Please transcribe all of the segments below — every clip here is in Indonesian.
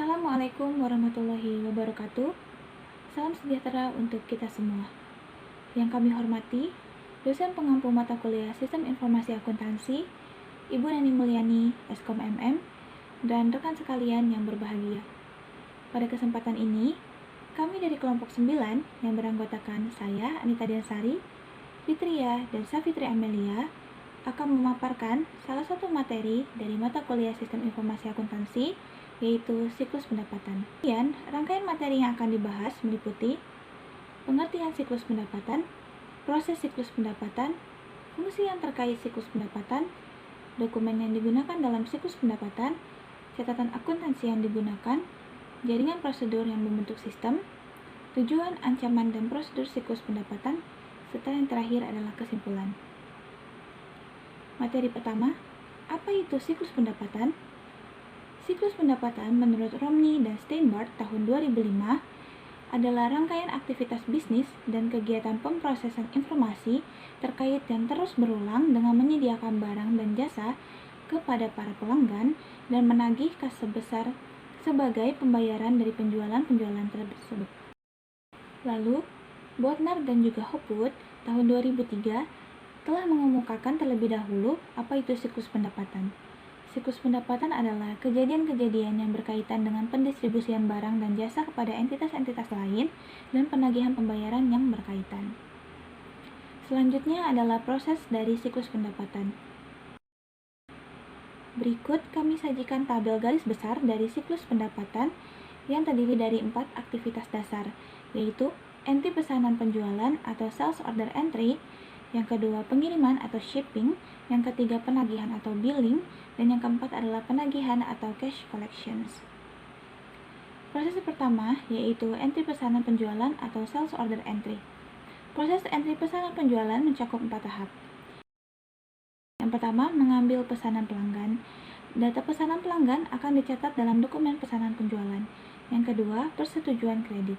Assalamualaikum warahmatullahi wabarakatuh. Salam sejahtera untuk kita semua. Yang kami hormati, dosen pengampu mata kuliah Sistem Informasi Akuntansi, Ibu Nani Mulyani, Eskom MM, dan rekan sekalian yang berbahagia. Pada kesempatan ini, kami dari kelompok 9 yang beranggotakan saya, Anita Diansari, Fitria, dan Safitri Amelia akan memaparkan salah satu materi dari mata kuliah Sistem Informasi Akuntansi, yaitu siklus pendapatan. Kemudian, rangkaian materi yang akan dibahas meliputi pengertian siklus pendapatan, proses siklus pendapatan, fungsi yang terkait siklus pendapatan, dokumen yang digunakan dalam siklus pendapatan, catatan akuntansi yang digunakan, jaringan prosedur yang membentuk sistem, tujuan, ancaman, dan prosedur siklus pendapatan, serta yang terakhir adalah kesimpulan. Materi pertama, apa itu siklus pendapatan? Siklus pendapatan menurut Romney dan Steinbart tahun 2005 adalah rangkaian aktivitas bisnis dan kegiatan pemrosesan informasi terkait dan terus berulang dengan menyediakan barang dan jasa kepada para pelanggan dan menagih kas sebesar sebagai pembayaran dari penjualan-penjualan tersebut. Lalu, Bodnar dan juga Hopwood tahun 2003 telah mengemukakan terlebih dahulu apa itu siklus pendapatan. Siklus pendapatan adalah kejadian-kejadian yang berkaitan dengan pendistribusian barang dan jasa kepada entitas-entitas lain dan penagihan pembayaran yang berkaitan. Selanjutnya adalah proses dari siklus pendapatan. Berikut kami sajikan tabel garis besar dari siklus pendapatan yang terdiri dari 4 aktivitas dasar, yaitu entry pesanan penjualan atau sales order entry, yang kedua pengiriman atau shipping, yang ketiga penagihan atau billing, dan yang keempat adalah penagihan atau cash collections. Proses pertama yaitu entry pesanan penjualan atau sales order entry. Proses entry pesanan penjualan mencakup 4 tahap. Yang pertama, mengambil pesanan pelanggan. Data pesanan pelanggan akan dicatat dalam dokumen pesanan penjualan. Yang kedua, persetujuan kredit.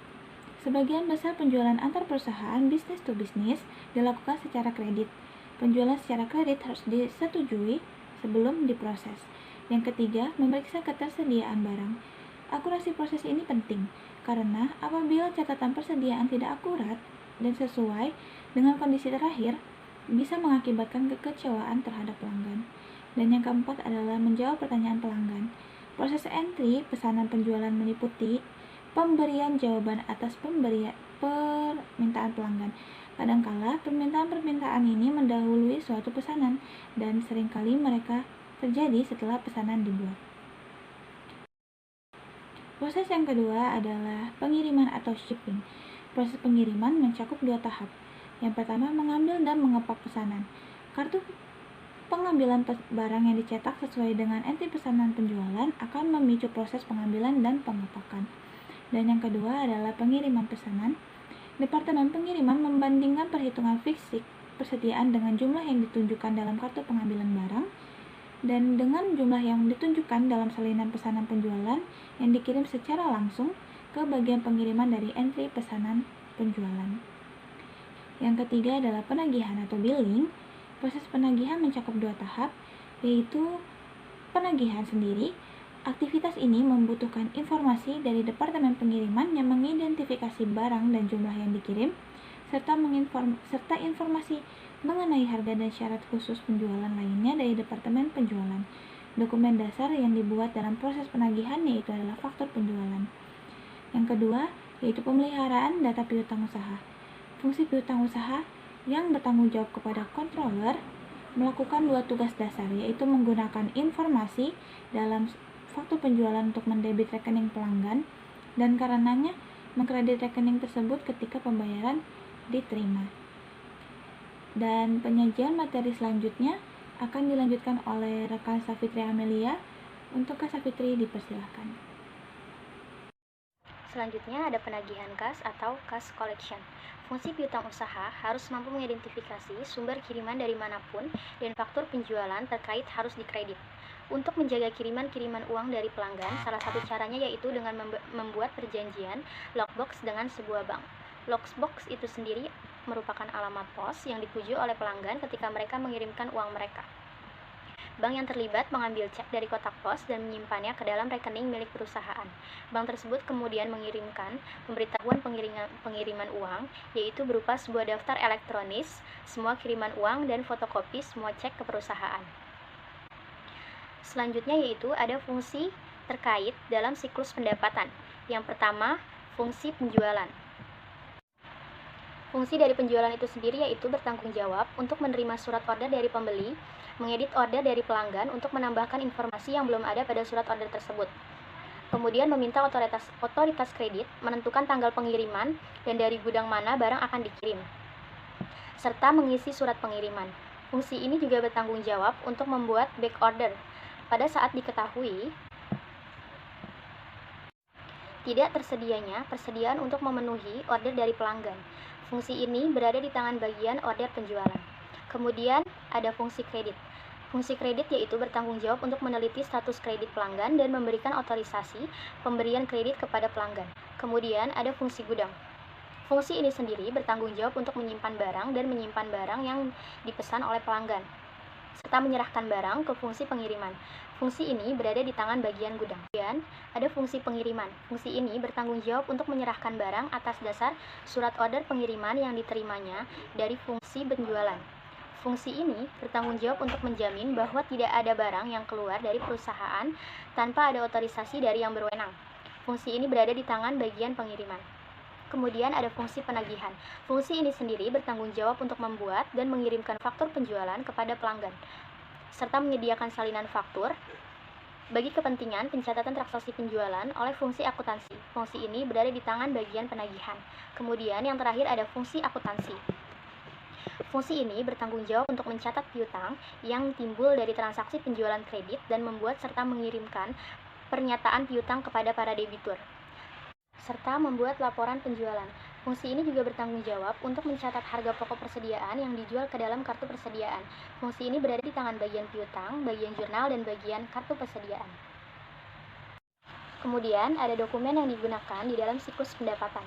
Sebagian besar penjualan antar perusahaan bisnis to bisnis dilakukan secara kredit. Penjualan secara kredit harus disetujui sebelum diproses. Yang ketiga, memeriksa ketersediaan barang. Akurasi proses ini penting, karena apabila catatan persediaan tidak akurat dan sesuai dengan kondisi terakhir, bisa mengakibatkan kekecewaan terhadap pelanggan. Dan yang keempat adalah menjawab pertanyaan pelanggan. Proses entry pesanan penjualan meliputi pemberian jawaban atas permintaan pelanggan. Kadangkala permintaan-permintaan ini mendahului suatu pesanan dan seringkali mereka terjadi setelah pesanan dibuat. Proses yang kedua adalah pengiriman atau shipping. Proses pengiriman mencakup 2 tahap. Yang pertama, mengambil dan mengepak pesanan. Kartu pengambilan barang yang dicetak sesuai dengan entry pesanan penjualan akan memicu proses pengambilan dan pengepakan. Dan yang kedua adalah pengiriman pesanan. Departemen pengiriman membandingkan perhitungan fisik persediaan dengan jumlah yang ditunjukkan dalam kartu pengambilan barang dan dengan jumlah yang ditunjukkan dalam salinan pesanan penjualan yang dikirim secara langsung ke bagian pengiriman dari entry pesanan penjualan. Yang ketiga adalah penagihan atau billing. Proses penagihan mencakup 2 tahap, yaitu penagihan sendiri. Aktivitas ini membutuhkan informasi dari Departemen Pengiriman yang mengidentifikasi barang dan jumlah yang dikirim, serta informasi mengenai harga dan syarat khusus penjualan lainnya dari Departemen Penjualan. Dokumen dasar yang dibuat dalam proses penagihan yaitu adalah faktur penjualan. Yang kedua, yaitu pemeliharaan data piutang usaha. Fungsi piutang usaha yang bertanggung jawab kepada controller melakukan 2 tugas dasar, yaitu menggunakan informasi dalam faktur penjualan untuk mendebit rekening pelanggan dan karenanya mengkredit rekening tersebut ketika pembayaran diterima. Dan penyajian materi selanjutnya akan dilanjutkan oleh rekan Safitri Amelia. Untuk Kak Safitri dipersilahkan. Selanjutnya ada penagihan kas atau cash collection. Fungsi piutang usaha harus mampu mengidentifikasi sumber kiriman dari manapun dan faktur penjualan terkait harus dikredit. Untuk menjaga kiriman-kiriman uang dari pelanggan, salah satu caranya yaitu dengan membuat perjanjian lockbox dengan sebuah bank. Lockbox itu sendiri merupakan alamat pos yang dituju oleh pelanggan ketika mereka mengirimkan uang mereka. bank yang terlibat mengambil cek dari kotak pos dan menyimpannya ke dalam rekening milik perusahaan. Bank tersebut kemudian mengirimkan pemberitahuan pengiriman uang, yaitu berupa sebuah daftar elektronis, semua kiriman uang, dan fotokopi semua cek ke perusahaan. Selanjutnya yaitu ada fungsi terkait dalam siklus pendapatan. Yang pertama, fungsi penjualan. Fungsi dari penjualan itu sendiri yaitu bertanggung jawab untuk menerima surat order dari pembeli, mengedit order dari pelanggan untuk menambahkan informasi yang belum ada pada surat order tersebut. Kemudian meminta otoritas kredit menentukan tanggal pengiriman dan dari gudang mana barang akan dikirim, serta mengisi surat pengiriman. Fungsi ini juga bertanggung jawab untuk membuat back order pada saat diketahui tidak tersedianya persediaan untuk memenuhi order dari pelanggan. Fungsi ini berada di tangan bagian order penjualan. Kemudian ada fungsi kredit. Fungsi kredit yaitu bertanggung jawab untuk meneliti status kredit pelanggan dan memberikan otorisasi pemberian kredit kepada pelanggan. Kemudian ada fungsi gudang. Fungsi ini sendiri bertanggung jawab untuk menyimpan barang dan menyimpan barang yang dipesan oleh pelanggan, serta menyerahkan barang ke fungsi pengiriman. Fungsi ini berada di tangan bagian gudang. Kemudian, ada fungsi pengiriman. Fungsi ini bertanggung jawab untuk menyerahkan barang atas dasar surat order pengiriman yang diterimanya dari fungsi penjualan. Fungsi ini bertanggung jawab untuk menjamin bahwa tidak ada barang yang keluar dari perusahaan tanpa ada otorisasi dari yang berwenang. Fungsi ini berada di tangan bagian pengiriman. Kemudian ada fungsi penagihan. Fungsi ini sendiri bertanggung jawab untuk membuat dan mengirimkan faktur penjualan kepada pelanggan, serta menyediakan salinan faktur bagi kepentingan pencatatan transaksi penjualan oleh fungsi akuntansi. Fungsi ini berada di tangan bagian penagihan. Kemudian yang terakhir ada fungsi akuntansi. Fungsi ini bertanggung jawab untuk mencatat piutang yang timbul dari transaksi penjualan kredit dan membuat serta mengirimkan pernyataan piutang kepada para debitur, serta membuat laporan penjualan. Fungsi ini juga bertanggung jawab untuk mencatat harga pokok persediaan yang dijual ke dalam kartu persediaan. Fungsi ini berada di tangan bagian piutang, bagian jurnal, dan bagian kartu persediaan. Kemudian ada dokumen yang digunakan di dalam siklus pendapatan.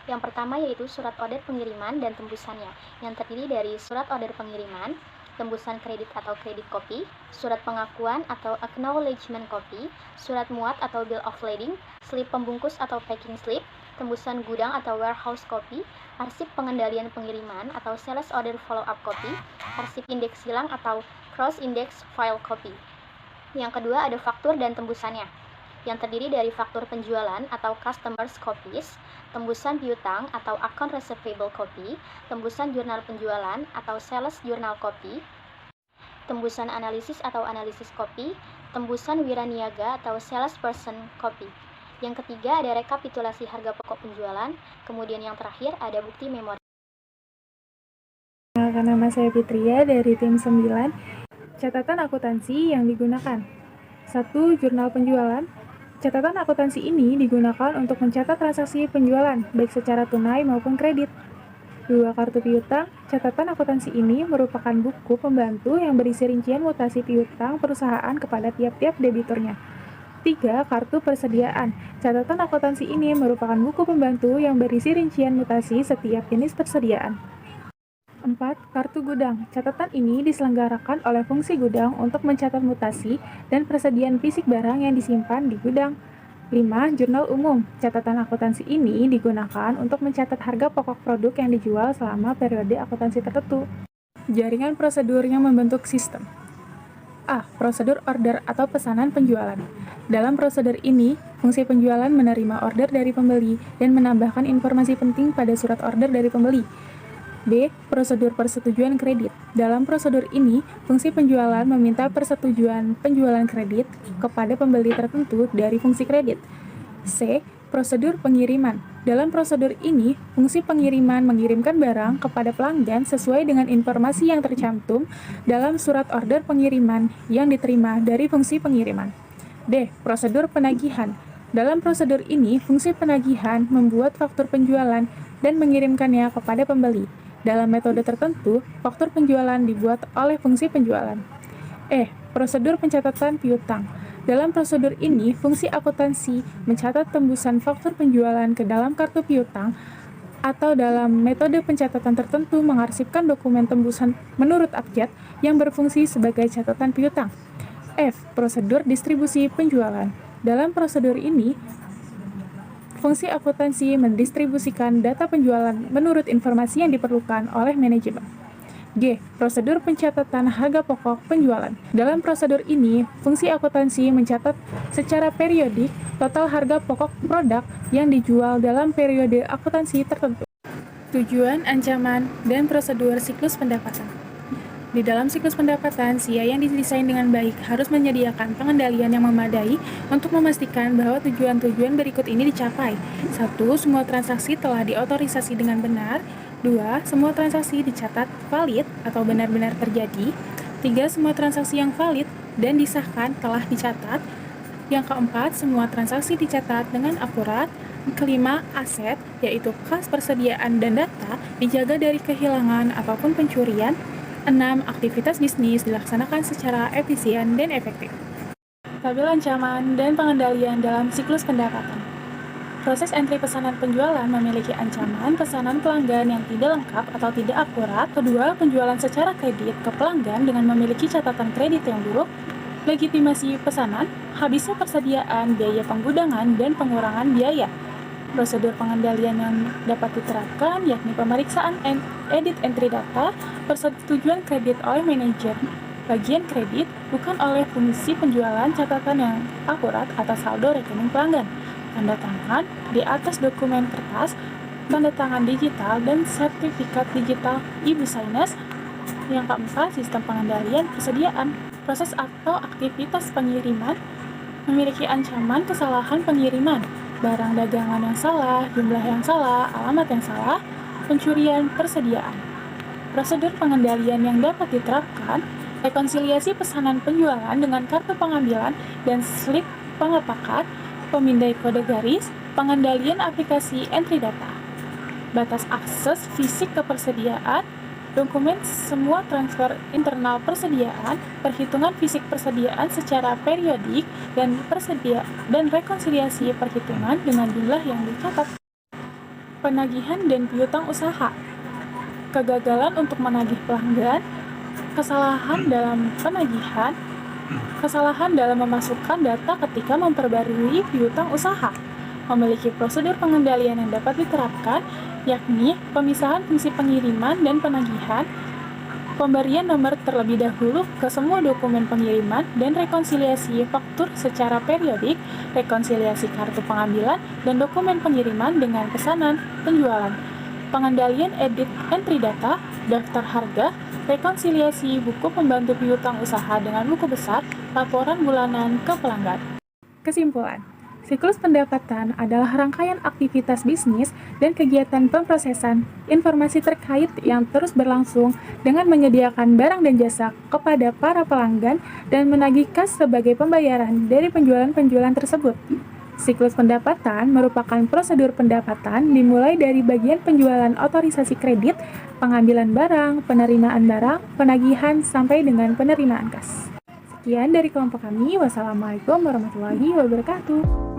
Yang pertama yaitu surat order pengiriman dan tembusannya, yang terdiri dari surat order pengiriman, tembusan kredit atau kredit copy, surat pengakuan atau acknowledgement copy, surat muat atau bill of lading, slip pembungkus atau packing slip, tembusan gudang atau warehouse copy, arsip pengendalian pengiriman atau sales order follow-up copy, arsip indeks silang atau cross index file copy. Yang kedua ada faktur dan tembusannya, yang terdiri dari faktur penjualan atau customers copies, tembusan piutang atau account receivable copy, tembusan jurnal penjualan atau sales journal copy, tembusan analisis atau analisis copy, tembusan wiraniaga atau salesperson copy. Yang ketiga ada rekapitulasi harga pokok penjualan, kemudian yang terakhir ada bukti memori. Nama saya Fitria dari tim 9. Catatan akuntansi yang digunakan. 1. Jurnal penjualan. Catatan akuntansi ini digunakan untuk mencatat transaksi penjualan, baik secara tunai maupun kredit. 2. Kartu piutang. Catatan akuntansi ini merupakan buku pembantu yang berisi rincian mutasi piutang perusahaan kepada tiap-tiap debiturnya. 3. Kartu persediaan. Catatan akuntansi ini merupakan buku pembantu yang berisi rincian mutasi setiap jenis persediaan. 4. Kartu gudang. Catatan ini diselenggarakan oleh fungsi gudang untuk mencatat mutasi dan persediaan fisik barang yang disimpan di gudang. 5. Jurnal umum. Catatan akuntansi ini digunakan untuk mencatat harga pokok produk yang dijual selama periode akuntansi tertentu. Jaringan prosedur yang membentuk sistem. A. Prosedur order atau pesanan penjualan. Dalam prosedur ini, fungsi penjualan menerima order dari pembeli dan menambahkan informasi penting pada surat order dari pembeli. B. Prosedur persetujuan kredit. Dalam prosedur ini, fungsi penjualan meminta persetujuan penjualan kredit kepada pembeli tertentu dari fungsi kredit. C. Prosedur pengiriman. Dalam prosedur ini, fungsi pengiriman mengirimkan barang kepada pelanggan sesuai dengan informasi yang tercantum dalam surat order pengiriman yang diterima dari fungsi pengiriman. D. Prosedur penagihan. Dalam prosedur ini, fungsi penagihan membuat faktur penjualan dan mengirimkannya kepada pembeli. Dalam metode tertentu, faktur penjualan dibuat oleh fungsi penjualan. E. Prosedur pencatatan piutang. Dalam prosedur ini, fungsi akuntansi mencatat tembusan faktur penjualan ke dalam kartu piutang atau dalam metode pencatatan tertentu mengarsipkan dokumen tembusan menurut abjad yang berfungsi sebagai catatan piutang. F. Prosedur distribusi penjualan. Dalam prosedur ini, fungsi akuntansi mendistribusikan data penjualan menurut informasi yang diperlukan oleh manajemen. G. Prosedur pencatatan harga pokok penjualan. Dalam prosedur ini, fungsi akuntansi mencatat secara periodik total harga pokok produk yang dijual dalam periode akuntansi tertentu. Tujuan, ancaman, dan prosedur siklus pendapatan. Di dalam siklus pendapatan, SIA yang didesain dengan baik harus menyediakan pengendalian yang memadai untuk memastikan bahwa tujuan-tujuan berikut ini dicapai. 1. Semua transaksi telah diotorisasi dengan benar. 2. Semua transaksi dicatat valid atau benar-benar terjadi. 3. Semua transaksi yang valid dan disahkan telah dicatat. Yang keempat, semua transaksi dicatat dengan akurat. Kelima, aset, yaitu kas persediaan dan data, dijaga dari kehilangan ataupun pencurian. 6. Aktivitas bisnis dilaksanakan secara efisien dan efektif. Tabel ancaman dan pengendalian dalam siklus pendapatan. Proses entry pesanan penjualan memiliki ancaman pesanan pelanggan yang tidak lengkap atau tidak akurat. Kedua, penjualan secara kredit ke pelanggan dengan memiliki catatan kredit yang buruk. Legitimasi pesanan, habisnya persediaan, biaya penggudangan, dan pengurangan biaya. Prosedur pengendalian yang dapat diterapkan yakni pemeriksaan edit entry data, persetujuan kredit oleh manajer bagian kredit, bukan oleh fungsi penjualan, catatan yang akurat atas saldo rekening pelanggan, tanda tangan di atas dokumen kertas, tanda tangan digital, dan sertifikat digital e-business. Yang keempat, sistem pengendalian persediaan. Proses atau aktivitas pengiriman memiliki ancaman kesalahan pengiriman, barang dagangan yang salah, jumlah yang salah, alamat yang salah, pencurian persediaan. Prosedur pengendalian yang dapat diterapkan, rekonsiliasi pesanan penjualan dengan kartu pengambilan dan slip pengepakan, pemindai kode garis, pengendalian aplikasi entry data, batas akses fisik ke persediaan, dokumen semua transfer internal persediaan, perhitungan fisik persediaan secara periodik, dan rekonsiliasi perhitungan dengan jumlah yang dicatat. Penagihan dan piutang usaha. Kegagalan untuk menagih pelanggan, kesalahan dalam penagihan, kesalahan dalam memasukkan data ketika memperbarui piutang usaha. Memiliki prosedur pengendalian yang dapat diterapkan, yakni pemisahan fungsi pengiriman dan penagihan, pemberian nomor terlebih dahulu ke semua dokumen pengiriman, dan rekonsiliasi faktur secara periodik, rekonsiliasi kartu pengambilan, dan dokumen pengiriman dengan pesanan penjualan, pengendalian edit entry data, daftar harga, rekonsiliasi buku pembantu piutang usaha dengan buku besar, laporan bulanan ke pelanggan. Kesimpulan, siklus pendapatan adalah rangkaian aktivitas bisnis dan kegiatan pemrosesan informasi terkait yang terus berlangsung dengan menyediakan barang dan jasa kepada para pelanggan dan menagih kas sebagai pembayaran dari penjualan-penjualan tersebut. Siklus pendapatan merupakan prosedur pendapatan dimulai dari bagian penjualan otorisasi kredit, pengambilan barang, penerimaan barang, penagihan, sampai dengan penerimaan kas. Sekian dari kelompok kami. Wassalamualaikum warahmatullahi wabarakatuh.